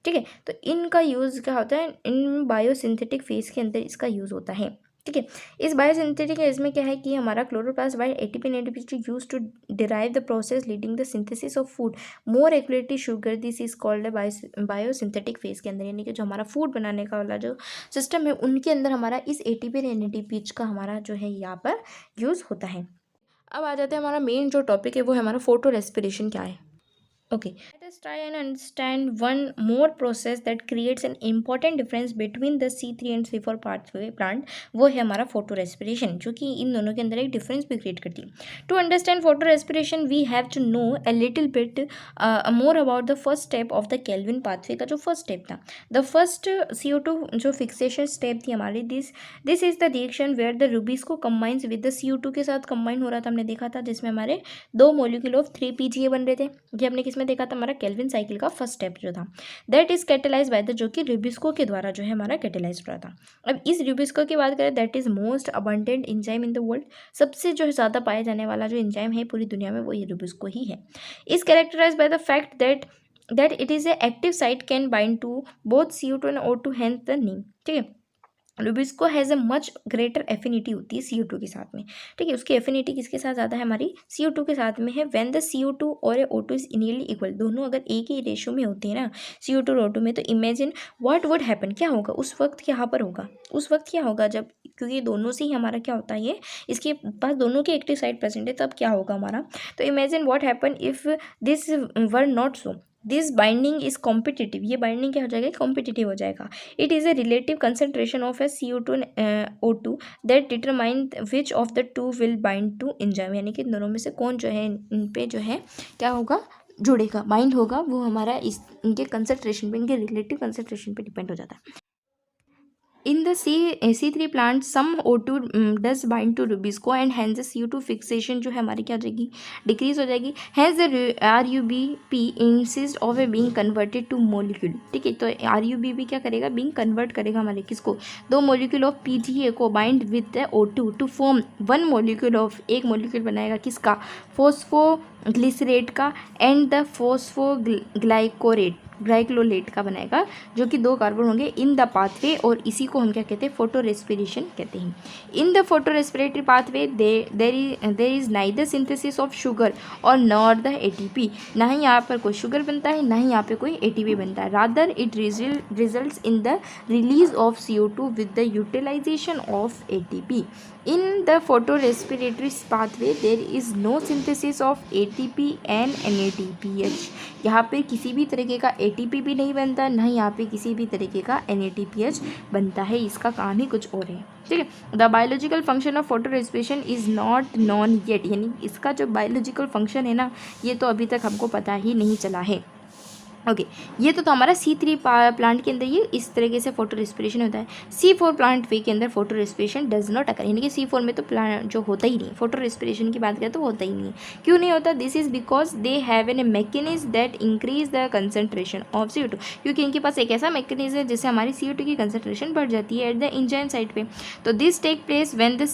ठीक है, तो इनका यूज़ क्या होता है, इन बायोसिंथेटिक फेज के अंदर इसका यूज़ होता है। ठीक है, इस बायोसिंथेटिक फेज में क्या है कि हमारा chloroplast while ATP and ADP use to derive the process leading the synthesis of food more accurately sugar, this is called biosynthetic phase के अंदर, यानी कि जो हमारा फूड बनाने का वाला जो सिस्टम है उनके अंदर हमारा इस ATP and NADP का हमारा जो है यहाँ पर यूज़ होता है। अब आ जाते हैं हमारा मेन जो टॉपिक है वो है हमारा फोटो रेस्पिरेशन क्या है। Okay, let us try and understand one more process that creates an important difference between the C3 and C4 pathway plant। वो है हमारा फोटो रेस्पिरेशन, जो कि इन दोनों के अंदर एक डिफरेंस भी क्रिएट करती है। To understand photorespiration we have to know a little bit more about the first step of the Calvin pathway का जो फर्स्ट स्टेप था। द फर्स्ट CO2 जो फिक्सेशन स्टेप थी हमारी, this is the reaction where the RuBisCO combines with the CO2 के साथ combine हो रहा था, हमने देखा था, जिसमें हमारे 2 मॉलिक्यूल ऑफ 3 PGA बन रहे थे। ये हमने किसमें देखा था, हमारा केल्विन साइकिल का फर्स्ट स्टेप जो था, that is catalyse by the, जो कि रूबिस्को के द्वारा जो है हमारा कैटेलाइज हो रहा था। अब इस रूबिस्को की बात करें, that is most abundant enzyme in the world, सबसे जो है ज़्यादा पाया जाने वाला जो एंजाइम है पूरी दुनिया में वो ये रूबिस्को ही है। Is characterize by the fact that it is a active site can bind to both CO2 and O2 hence the name. ठीक है, RuBisCO has a much greater affinity होती है CO2 के साथ में। ठीक है, उसकी एफिनिटी किसके साथ ज़्यादा है, हमारी CO2 के साथ में है। व्हेन द CO2 और O2 इज नियरली इक्वल, दोनों अगर एक ही रेशो में होते हैं ना CO2 और O2 में, तो इमेजिन व्हाट वुड हैपन, क्या होगा उस वक्त, यहाँ पर होगा उस वक्त क्या होगा जब, क्योंकि दोनों से ही हमारा क्या होता है, ये इसके पास दोनों की एक्टिव साइट प्रेजेंट है, तब क्या होगा हमारा। तो imagine what happen if this were not so, this binding is competitive, ये बाइंडिंग क्या हो जाएगा, कॉम्पिटिटिव हो जाएगा। It is a relative concentration of a CO2 and O2 that determine which of the two will bind to enzyme, यानी कि दोनों में से कौन जो है इन पे जो है क्या होगा, जुड़ेगा, बाइंड होगा, वो हमारा इस इनके कंसनट्रेशन पे, इनके रिलेटिव कंसनट्रेशन पे डिपेंड हो जाता है। In the C3 plant, some O2 does bind to Rubisco and hence the CO2 fixation जो है हमारी क्या हो जाएगी, डिक्रीज हो जाएगी। Hence the RUBP instead of being converted to molecule। ठीक है, तो RUBP क्या करेगा, being convert करेगा हमारे किसको, 2 molecule of PGA को bind with the O2 to form 1 molecule of, एक molecule बनाएगा किसका, फोस्फोग्लिसरेट का, एंड द ग्लाइकोलेट का बनाएगा, जो कि 2 कार्बन होंगे इन द पाथवे, और इसी को हम क्या कहते हैं, फोटो रेस्पिरेशन कहते हैं। In the photo respiratory pathway there is neither synthesis of sugar और नॉर द ATP, ना ही यहाँ पर कोई शुगर बनता है, ना ही यहाँ पे कोई ATP बनता है, rather it results in the release of CO2 with the utilization of ATP। In the photorespiratory pathway there is no synthesis of ATP and NADPH। यहाँ पे किसी भी तरीके का ATP भी नहीं बनता, ना ही यहाँ पे किसी भी तरीके का NADPH बनता है, इसका काम ही कुछ और है। ठीक है, the biological function of photo respiration is not non yet, यानी इसका जो बायोलॉजिकल फंक्शन है ना, ये तो अभी तक हमको पता ही नहीं चला है। ओके ये तो हमारा C3 प्लांट के अंदर ये इस तरीके से फोटो रेस्पिरेशन होता है। C4 प्लांट वे के अंदर photo respiration does not occur, यानी कि C4 में तो प्लांट जो होता ही नहीं, फोटो रेस्पिरेशन की बात करें तो होता ही नहीं है। क्यों नहीं होता? This is because they have an mechanism that increase the concentration of CO2, क्योंकि इनके पास एक ऐसा मैकेनिज्म है जिससे हमारी CO2 की कंसनट्रेशन बढ़ जाती है एट द इंजाइम साइड पे। तो this take place when the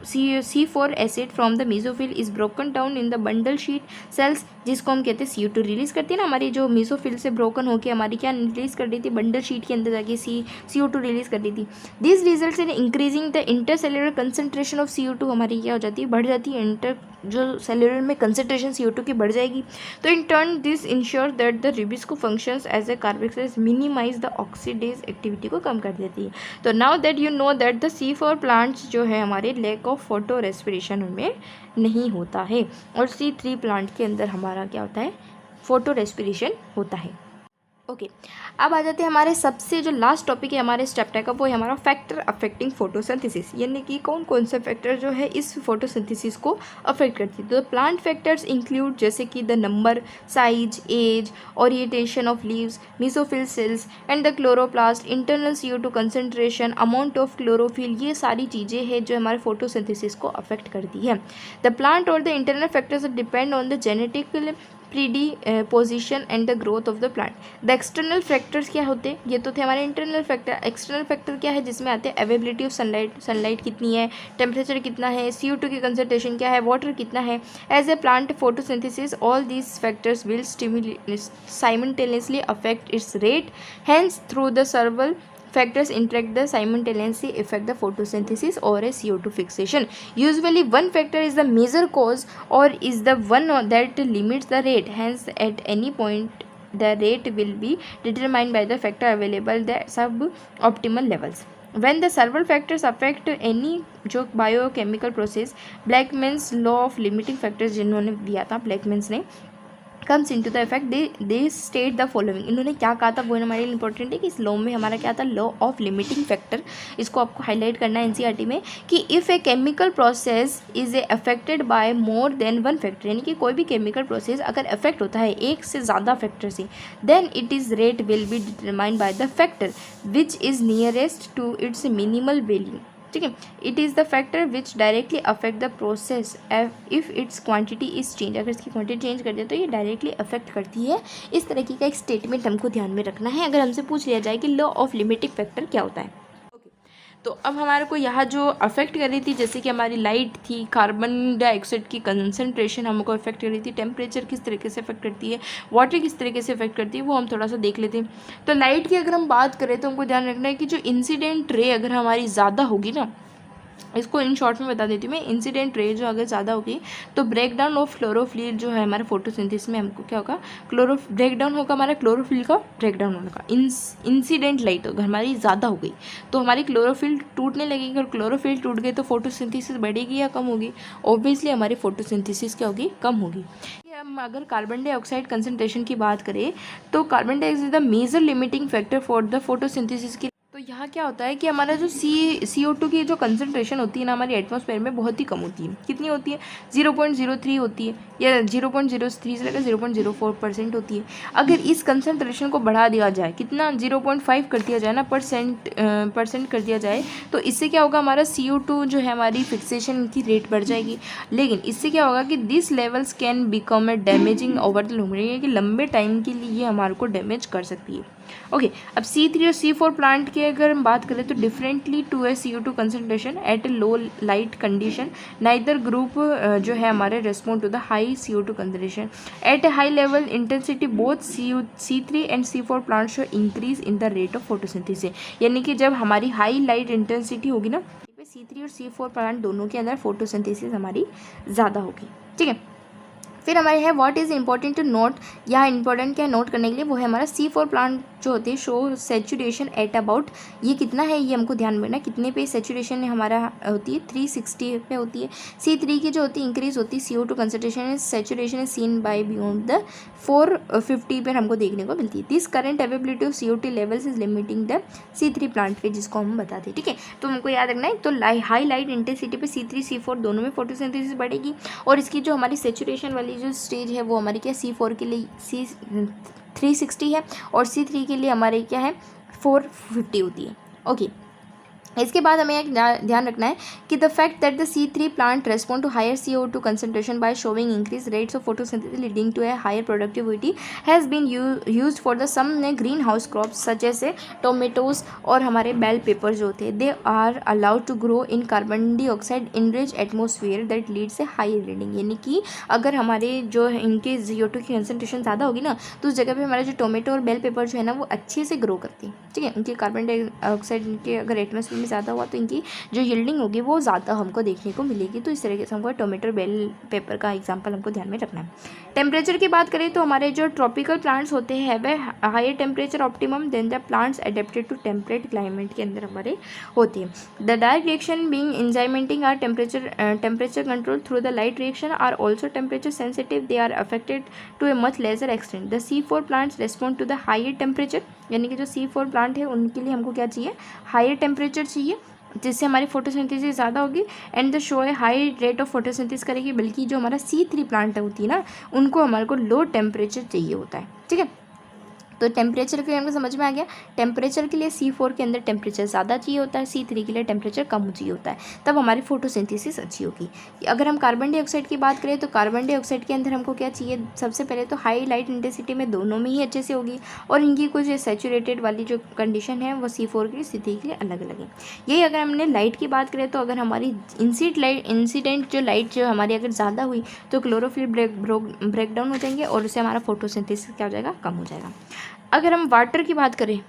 C4 acid from the mesophyll is broken down in the bundle sheet cells, जिसको हम कहते हैं CO2 रिलीज करती है ना, हमारी जो मेसोफिल से ब्रोकन होकर हमारी क्या रिलीज कर रही थी, बंडल शीट के अंदर जाके CO2 रिलीज कर रही थी। This results in increasing the intercellular concentration of CO2, हमारी क्या हो जाती है, बढ़ जाती है, इंटर जो सेलुलर में कंसंट्रेशन CO2 की बढ़ जाएगी। तो in turn this ensure that the RuBisCO functions as a carboxylase minimise the oxidase activity को कम कर देती है। तो now that you know that the C4 plants जो है हमारे लैक ऑफ फोटो रेस्पिरेशन में नहीं होता है, और C3 प्लांट के अंदर हमारा क्या होता है, फोटो रेस्पिरेशन होता है। ओके अब आ जाते हैं हमारे सबसे जो लास्ट टॉपिक है हमारे इस चैप्टर का, वो है हमारा फैक्टर अफेक्टिंग फोटोसिंथेसिस, यानी कि कौन कौन से फैक्टर जो है इस फोटोसिंथेसिस को अफेक्ट करती है। तो प्लांट फैक्टर्स इंक्लूड जैसे कि the number, size, age, orientation of leaves, mesophyll cells and the chloroplast, internal CO2 concentration, amount of chlorophyll, ये सारी चीज़ें हैं जो हमारे फोटोसिंथेसिस को अफेक्ट करती है। द प्लांट और the internal factors depend on the genetic predisposition and the growth of the plant. The external factors क्या होते हैं, ये तो थे हमारे इंटरनल फैक्टर। एक्सटर्नल फैक्टर क्या है, जिसमें आते हैं अवेबिलिटी ऑफ सनलाइट, सनलाइट कितनी है, टेम्परेचर कितना है, CO2 की कंसंट्रेशन क्या है, वाटर कितना है। As a plant photosynthesis all these factors will simultaneously affect its rate, hence through the several factors interact the simultaneously affect the photosynthesis or a CO2 fixation. Usually one factor is the major cause or is the one that limits the rate, hence at any point the rate will be determined by the factor available the suboptimal levels. When the several factors affect any जो biochemical process, Blackman's law of limiting factors जिन्होंने दिया था Blackman's ने, comes into the effect they state the following. इन्होंने क्या कहा था वो हमारे लिए इंपॉर्टेंट है कि इस लॉ में हमारा क्या था, लॉ ऑफ लिमिटिंग फैक्टर, इसको आपको हाईलाइट करना है NCERT में, कि if a chemical process is a affected by more than one factor, यानी कि कोई भी केमिकल प्रोसेस अगर अफेक्ट होता है एक से ज़्यादा फैक्टर से, then it is rate will be determined by the factor which is nearest to its minimal value. ठीक है, it is the factor which directly affect the process if its quantity is change, अगर इसकी quantity change कर दे तो ये directly affect करती है। इस तरीके का एक स्टेटमेंट हमको ध्यान में रखना है अगर हमसे पूछ लिया जाए कि लॉ ऑफ लिमिटिंग फैक्टर क्या होता है। तो अब हमारे को यहाँ जो अफेक्ट कर रही थी, जैसे कि हमारी लाइट थी, कार्बन डाइऑक्साइड की कंसंट्रेशन हमको अफेक्ट कर रही थी, टेम्परेचर किस तरीके से अफेक्ट करती है, वाटर किस तरीके से अफेक्ट करती है, वो हम थोड़ा सा देख लेते हैं। तो लाइट की अगर हम बात करें तो हमको ध्यान रखना है कि जो इंसिडेंट रे अगर हमारी ज़्यादा होगी ना, इसको इन शॉर्ट में बता देती हूँ मैं, इंसिडेंट रे जो अगर ज़्यादा होगी तो ब्रेकडाउन ऑफ क्लोरोफिल जो है हमारे फोटोसिंथेसिस में हमको क्या होगा, ब्रेकडाउन होगा, हमारा क्लोरोफिल का ब्रेकडाउन होगा। इंसिडेंट लाइट अगर हमारी ज़्यादा हो गई तो हमारी क्लोरोफिल टूटने लगेगी, और क्लोरोफिल टूट गई तो फोटोसिंथेसिस बढ़ेगी या कम होगी, ऑब्वियसली हमारी फोटोसिंथेसिस क्या होगी, कम होगी। हम अगर कार्बन डाइऑक्साइड कंसंट्रेशन की बात करें तो carbon dioxide the major limiting factor for the photosynthesis की। तो यहाँ क्या होता है कि हमारा जो CO2 की जो कंसंट्रेशन होती है ना हमारी एटमॉस्फेयर में बहुत ही कम होती है। कितनी होती है, 0.03 होती है, या 0.03 से लेकर 0.04% होती है। अगर इस कंसंट्रेशन को बढ़ा दिया जाए, कितना 0.5 कर दिया जाए ना, परसेंट कर दिया जाए, तो इससे क्या होगा, हमारा CO2 जो है हमारी फिक्सेशन की रेट बढ़ जाएगी। लेकिन इससे क्या होगा कि this levels can become a damaging over the long, यानी कि लंबे टाइम के लिए हमारे को डैमेज कर सकती है। ओके अब C3 और C4 प्लांट की अगर हम बात करें तो differently to a CO2 concentration at a low light condition, neither group जो है हमारे respond to the high CO2 concentration at a high level intensity. Both C3 and C4 plant show increase in the rate of photosynthesis, यानी कि जब हमारी high light intensity होगी ना, C3 और C4 प्लांट दोनों के अंदर फोटोसिंथेसिस हमारी ज़्यादा होगी। ठीक है, फिर हमारे है what is important to note, यहाँ इंपॉर्टेंट क्या नोट करने के लिए, वो है हमारा C4 प्लांट जो होती है शो सेचुरेशन एट अबाउट, ये कितना है ये हमको ध्यान में रखना, कितने पे सेचुरेशन हमारा होती है, 360 पे होती है। C3 की जो होती है इंक्रीज होती है CO2 concentration, saturation is seen by beyond the 450 पर हमको देखने को मिलती है। This current availability of CO2 levels is limiting the C3 plant पे, जिसको हम बताते हैं। ठीक है, तो हमको याद रखना है, तो हाई लाइट इंटेंसिटी पे C3 C4 दोनों में फोटोसिंथेसिस बढ़ेगी, और इसकी जो हमारी सेचुरेशन वाली जो स्टेज है वो हमारी क्या C4 के लिए 360 है और C3 के लिए हमारे क्या है 450 होती है। ओके, इसके बाद हमें एक ध्यान रखना है कि the fact that the C3 plant respond to higher CO2 concentration by showing increase rates of photosynthesis leading to a higher productivity has been used for the some green house crops such as tomatoes और हमारे bell pepper जो होते हैं they are allowed to grow in carbon dioxide enrich atmosphere that leads a high yielding. यानी कि अगर हमारे जो इनके CO2 की कंसंट्रेशन ज़्यादा होगी ना तो उस जगह पे हमारे जो टोमेटो और बेल पेपर जो है ना वो अच्छे से ग्रो करती है। ठीक है, उनकी कार्बन डाइऑक्साइड के अगर एटमोसफियर ज़्यादा हुआ तो इनकी जो यील्डिंग होगी वो ज़्यादा हमको देखने को मिलेगी। तो इस तरीके से हमको टोमेटो बेल पेपर का एग्जांपल हमको ध्यान में रखना है। टेम्परेचर की बात करें तो हमारे जो ट्रॉपिकल प्लांट्स होते हैं वह higher temperature optimum than the plants adapted to temperate climate के अंदर हमारे होते हैं। The direct reaction being enzymatic are temperature control through the light reaction are also temperature sensitive, they are affected to a much lesser extent. The C4 plants respond to the higher temperature, यानी कि जो C4 plant है उनके लिए हमको क्या चाहिए, higher temperature चाहिए जिससे हमारी फोटोसिंथेसिस ज़्यादा होगी एंड द शो है हाई रेट ऑफ फोटोसिंथेसिस करेगी। बल्कि जो हमारा C3 प्लांट होती है ना उनको हमारे को लो टेम्परेचर चाहिए होता है। ठीक है, तो टेम्परेचर के लिए हमको समझ में आ गया, टेम्परेचर के लिए C4 के अंदर टेम्परेचर ज़्यादा चाहिए होता है, C3 के लिए टेम्परेचर कम चाहिए होता है, तब हमारी फोटोसिंथेसिस अच्छी होगी। अगर हम कार्बन डाइऑक्साइड की बात करें तो कार्बन डाइऑक्साइड के अंदर हमको क्या चाहिए, सबसे पहले तो हाई लाइट इंटेंसिटी में दोनों में ही अच्छे से होगी और इनकी कुछ सैचुरेटेड वाली जो कंडीशन है वो C4 के लिए C3 के लिए अलग अलग है। यही अगर हमने लाइट की बात करें तो अगर हमारी इंसिडेंट जो लाइट जो हमारी अगर ज़्यादा हुई तो क्लोरोफिल ब्रेक डाउन हो जाएंगे और उससे हमारा फोटोसिंथेसिस क्या हो जाएगा, कम हो जाएगा। अगर हम वाटर की बात करें,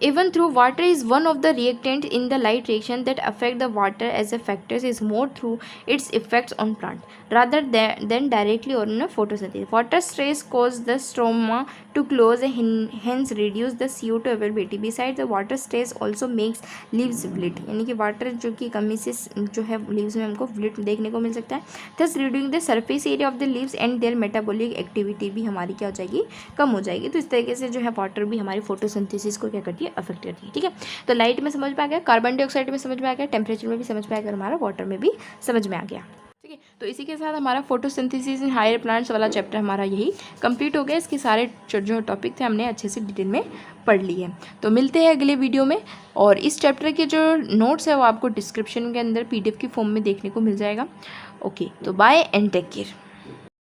even though water is one of the reactant in the light reaction that affect the water as a factors is more through its effects on plant rather than directly on photosynthesis. Water stress cause the stroma to close and hence reduce the CO2 availability. Besides, the water stress also makes leaves wilt, यानी कि water जो की कमी से जो है leaves में हमको विल्ट देखने को मिल सकता है। thus reducing the surface area of the leaves and their metabolic activity भी हमारी क्या हो जाएगी, कम हो जाएगी। तो इस तरीके से जो है वाटर भी हमारी फोटोसिंथेसिस को क्या करती है, अफेक्ट करती है। ठीक है, तो लाइट में समझ में आ गया, कार्बन डाइऑक्साइड में समझ में आ गया, टेम्परेचर में भी समझ में आ गया, हमारा वाटर में भी समझ में आ गया। ठीक है, तो इसी के साथ हमारा फोटोसिंथेसिस इन हायर प्लांट्स वाला चैप्टर हमारा यही कंप्लीट हो गया। इसके सारे जो टॉपिक थे हमने अच्छे से डिटेल में पढ़ लिए। तो मिलते हैं अगले वीडियो में और इस चैप्टर के जो नोट्स है वो आपको डिस्क्रिप्शन के अंदर PDF की फॉर्म में देखने को मिल जाएगा। ओके, तो बाय एंड टेक केयर।